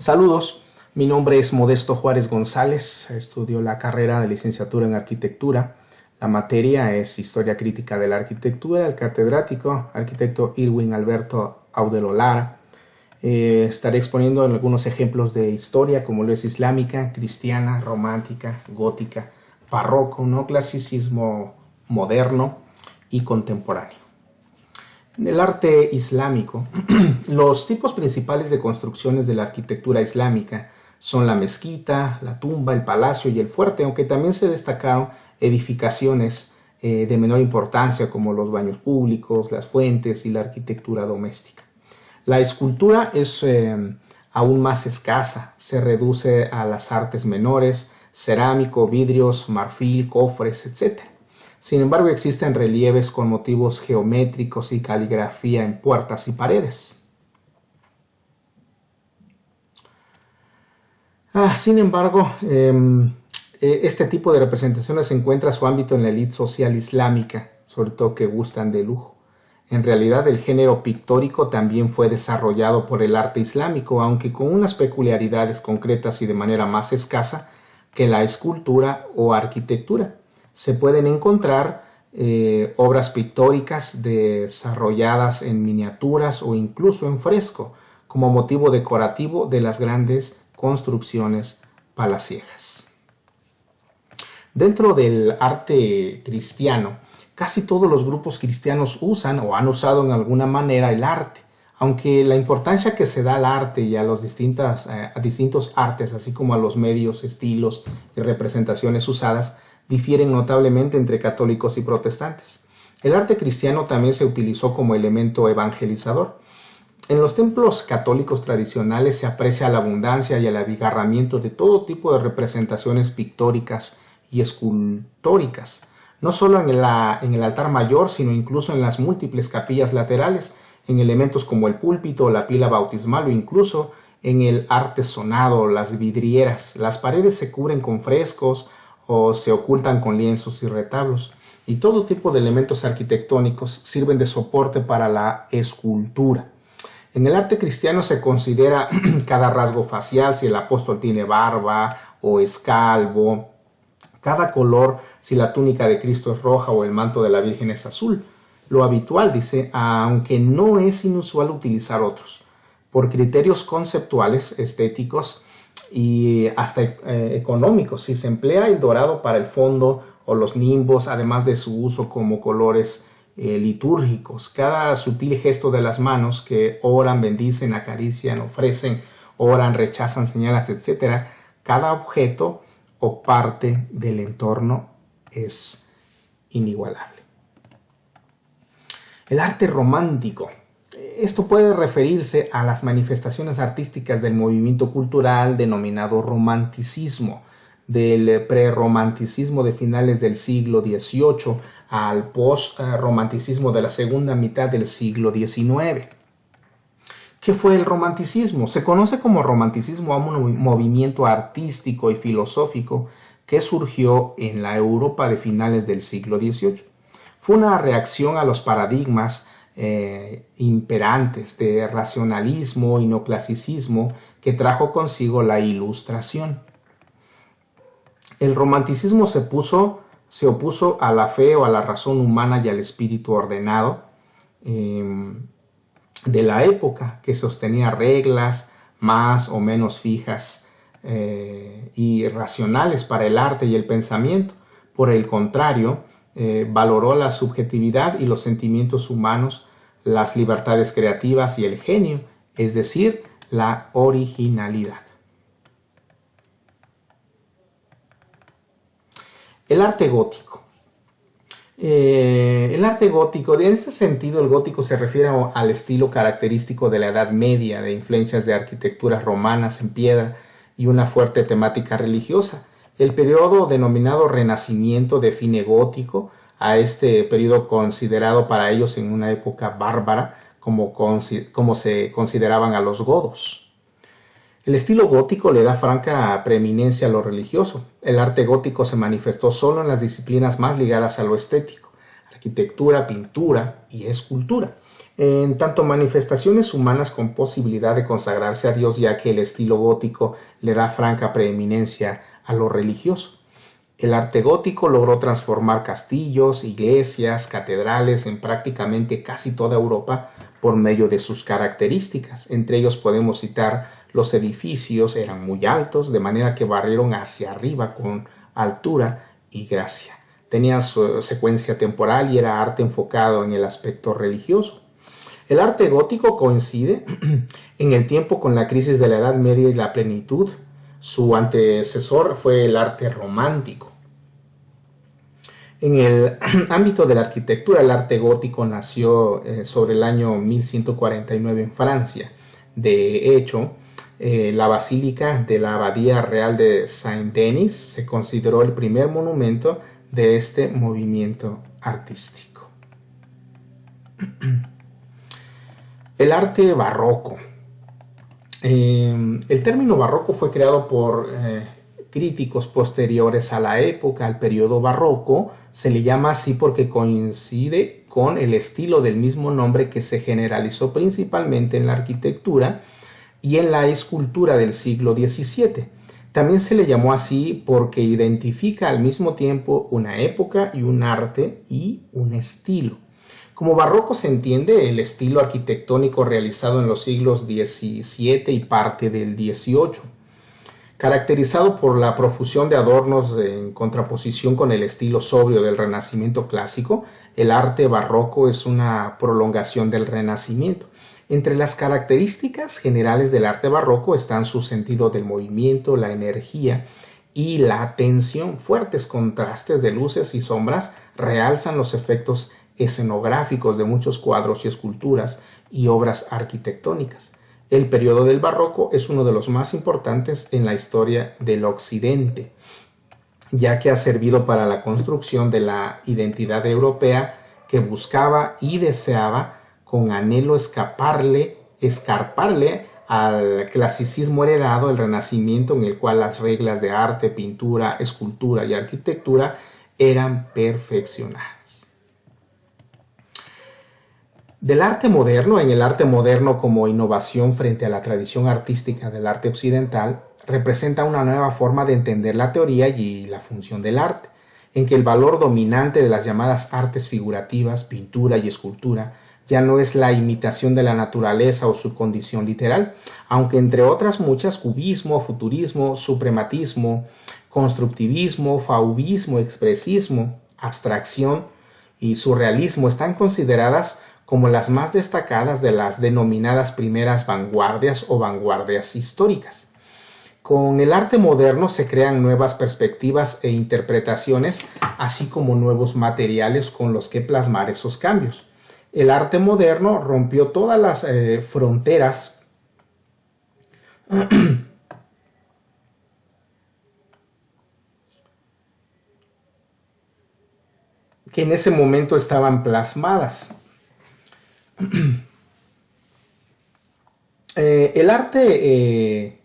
Saludos, mi nombre es Modesto Juárez González, estudio la carrera de licenciatura en arquitectura. La materia es Historia Crítica de la Arquitectura. El catedrático, arquitecto Irwin Alberto Audelo Lara. Estaré exponiendo algunos ejemplos de historia como lo es islámica, cristiana, romántica, gótica, barroco, neoclasicismo moderno y contemporáneo. En el arte islámico, los tipos principales de construcciones de la arquitectura islámica son la mezquita, la tumba, el palacio y el fuerte, aunque también se destacaron edificaciones de menor importancia como los baños públicos, las fuentes y la arquitectura doméstica. La escultura es aún más escasa, se reduce a las artes menores, cerámico, vidrios, marfil, cofres, etc. Sin embargo, existen relieves con motivos geométricos y caligrafía en puertas y paredes. Sin embargo, este tipo de representaciones encuentra su ámbito en la élite social islámica, sobre todo que gustan de lujo. En realidad, el género pictórico también fue desarrollado por el arte islámico, aunque con unas peculiaridades concretas y de manera más escasa que la escultura o arquitectura. Se pueden encontrar obras pictóricas desarrolladas en miniaturas o incluso en fresco, como motivo decorativo de las grandes construcciones palaciegas. Dentro del arte cristiano, casi todos los grupos cristianos usan o han usado en alguna manera el arte, aunque la importancia que se da al arte y a los distintos artes, así como a los medios, estilos y representaciones usadas, difieren notablemente entre católicos y protestantes. El arte cristiano también se utilizó como elemento evangelizador. En los templos católicos tradicionales se aprecia la abundancia y el abigarramiento de todo tipo de representaciones pictóricas y escultóricas, no solo en el altar mayor, sino incluso en las múltiples capillas laterales, en elementos como el púlpito, la pila bautismal o incluso en el artesonado, las vidrieras. Las paredes se cubren con frescos o se ocultan con lienzos y retablos, y todo tipo de elementos arquitectónicos sirven de soporte para la escultura. En el arte cristiano se considera cada rasgo facial, si el apóstol tiene barba o es calvo, cada color, si la túnica de Cristo es roja o el manto de la Virgen es azul. Lo habitual, dice, aunque no es inusual utilizar otros, por criterios conceptuales, estéticos y hasta económicos, si se emplea el dorado para el fondo o los nimbos, además de su uso como colores litúrgicos. Cada sutil gesto de las manos que oran, bendicen, acarician, ofrecen, oran, rechazan, señalas, etc. Cada objeto o parte del entorno es inigualable. El arte romántico. Esto puede referirse a las manifestaciones artísticas del movimiento cultural denominado romanticismo, del prerromanticismo de finales del siglo XVIII al post-romanticismo de la segunda mitad del siglo XIX. ¿Qué fue el romanticismo? Se conoce como romanticismo a un movimiento artístico y filosófico que surgió en la Europa de finales del siglo XVIII. Fue una reacción a los paradigmas imperantes de racionalismo y neoclasicismo que trajo consigo la Ilustración. El romanticismo se opuso a la fe o a la razón humana y al espíritu ordenado de la época, que sostenía reglas más o menos fijas y racionales para el arte y el pensamiento. Por el contrario, valoró la subjetividad y los sentimientos humanos, las libertades creativas y el genio, es decir, la originalidad. El arte gótico. El arte gótico, en este sentido, el gótico se refiere al estilo característico de la Edad Media, de influencias de arquitecturas romanas en piedra y una fuerte temática religiosa. El periodo denominado Renacimiento define gótico a este periodo considerado para ellos en una época bárbara, como se consideraban a los godos. El estilo gótico le da franca preeminencia a lo religioso. El arte gótico se manifestó solo en las disciplinas más ligadas a lo estético, arquitectura, pintura y escultura. en tanto manifestaciones humanas con posibilidad de consagrarse a Dios, ya que el estilo gótico le da franca preeminencia a lo religioso. El arte gótico logró transformar castillos, iglesias, catedrales en prácticamente casi toda Europa por medio de sus características. Entre ellos podemos citar los edificios eran muy altos, de manera que barrieron hacia arriba con altura y gracia. Tenían su secuencia temporal y era arte enfocado en el aspecto religioso. El arte gótico coincide en el tiempo con la crisis de la Edad Media y la plenitud. Su antecesor fue el arte romántico. En el ámbito de la arquitectura, el arte gótico nació sobre el año 1149 en Francia. De hecho, la Basílica de la Abadía Real de Saint-Denis se consideró el primer monumento de este movimiento artístico. El arte barroco. El término barroco fue creado por críticos posteriores a la época, al periodo barroco. Se le llama así porque coincide con el estilo del mismo nombre que se generalizó principalmente en la arquitectura y en la escultura del siglo XVII. También se le llamó así porque identifica al mismo tiempo una época y un arte y un estilo. Como barroco se entiende el estilo arquitectónico realizado en los siglos XVII y parte del XVIII, caracterizado por la profusión de adornos en contraposición con el estilo sobrio del Renacimiento clásico. El arte barroco es una prolongación del Renacimiento. Entre las características generales del arte barroco están su sentido del movimiento, la energía y la tensión. Fuertes contrastes de luces y sombras realzan los efectos escenográficos de muchos cuadros y esculturas y obras arquitectónicas. El periodo del barroco es uno de los más importantes en la historia del Occidente, ya que ha servido para la construcción de la identidad europea que buscaba y deseaba con anhelo escarparle al clasicismo heredado, el Renacimiento, en el cual las reglas de arte, pintura, escultura y arquitectura eran perfeccionadas. Del arte moderno. En el arte moderno, como innovación frente a la tradición artística del arte occidental, representa una nueva forma de entender la teoría y la función del arte, en que el valor dominante de las llamadas artes figurativas, pintura y escultura, ya no es la imitación de la naturaleza o su condición literal, aunque entre otras muchas, cubismo, futurismo, suprematismo, constructivismo, fauvismo, expresismo, abstracción y surrealismo están consideradas como las más destacadas de las denominadas primeras vanguardias o vanguardias históricas. Con el arte moderno se crean nuevas perspectivas e interpretaciones, así como nuevos materiales con los que plasmar esos cambios. El arte moderno rompió todas las fronteras que en ese momento estaban plasmadas. El arte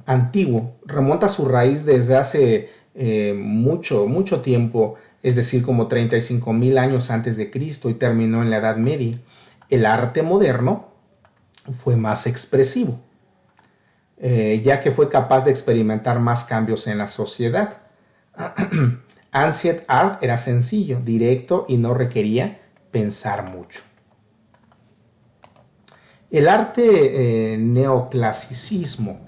antiguo remonta su raíz desde hace mucho tiempo, es decir, como 35.000 años antes de Cristo, y terminó en la Edad Media. El arte moderno fue más expresivo, ya que fue capaz de experimentar más cambios en la sociedad. Ancient Art era sencillo, directo y no requería pensar mucho. El arte neoclasicismo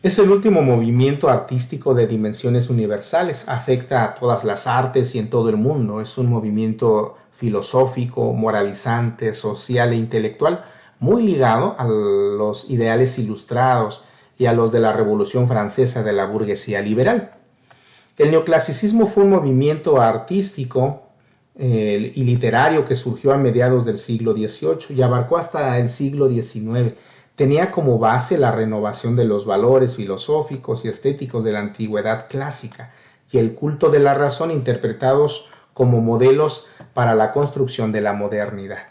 es el último movimiento artístico de dimensiones universales. Afecta a todas las artes y en todo el mundo. Es un movimiento filosófico, moralizante, social e intelectual, muy ligado a los ideales ilustrados y a los de la Revolución Francesa de la burguesía liberal. El neoclasicismo fue un movimiento artístico y literario que surgió a mediados del siglo XVIII y abarcó hasta el siglo XIX. Tenía como base la renovación de los valores filosóficos y estéticos de la antigüedad clásica y el culto de la razón, interpretados como modelos para la construcción de la modernidad.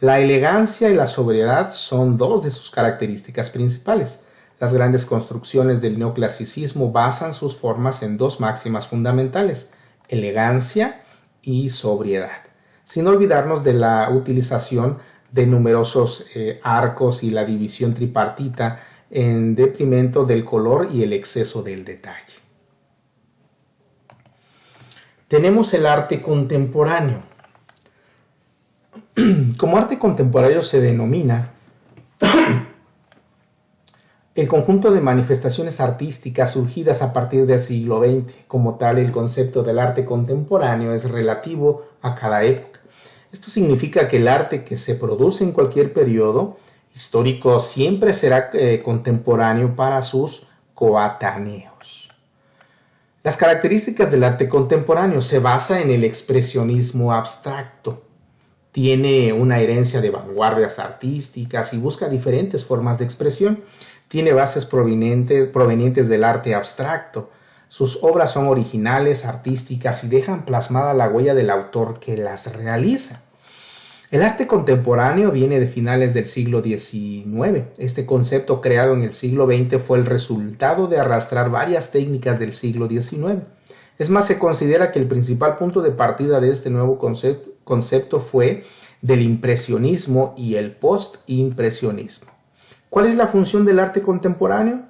La elegancia y la sobriedad son dos de sus características principales. Las grandes construcciones del neoclasicismo basan sus formas en dos máximas fundamentales: elegancia y sobriedad. sin olvidarnos de la utilización de numerosos arcos y la división tripartita en detrimento del color y el exceso del detalle. Tenemos el arte contemporáneo. Como arte contemporáneo se denomina el conjunto de manifestaciones artísticas surgidas a partir del siglo XX. Como tal, el concepto del arte contemporáneo es relativo a cada época. Esto significa que el arte que se produce en cualquier periodo histórico siempre será contemporáneo para sus coetáneos. Las características del arte contemporáneo se basa en el expresionismo abstracto. Tiene una herencia de vanguardias artísticas y busca diferentes formas de expresión. Tiene bases provenientes del arte abstracto. Sus obras son originales, artísticas y dejan plasmada la huella del autor que las realiza. El arte contemporáneo viene de finales del siglo XIX. Este concepto creado en el siglo XX fue el resultado de arrastrar varias técnicas del siglo XIX. Es más, se considera que el principal punto de partida de este nuevo concepto fue del impresionismo y el postimpresionismo. ¿Cuál es la función del arte contemporáneo?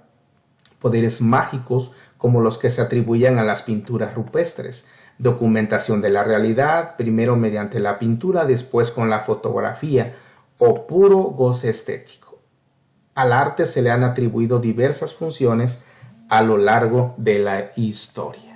Poderes mágicos como los que se atribuían a las pinturas rupestres. Documentación de la realidad, primero mediante la pintura, después con la fotografía, o puro goce estético. Al arte se le han atribuido diversas funciones a lo largo de la historia.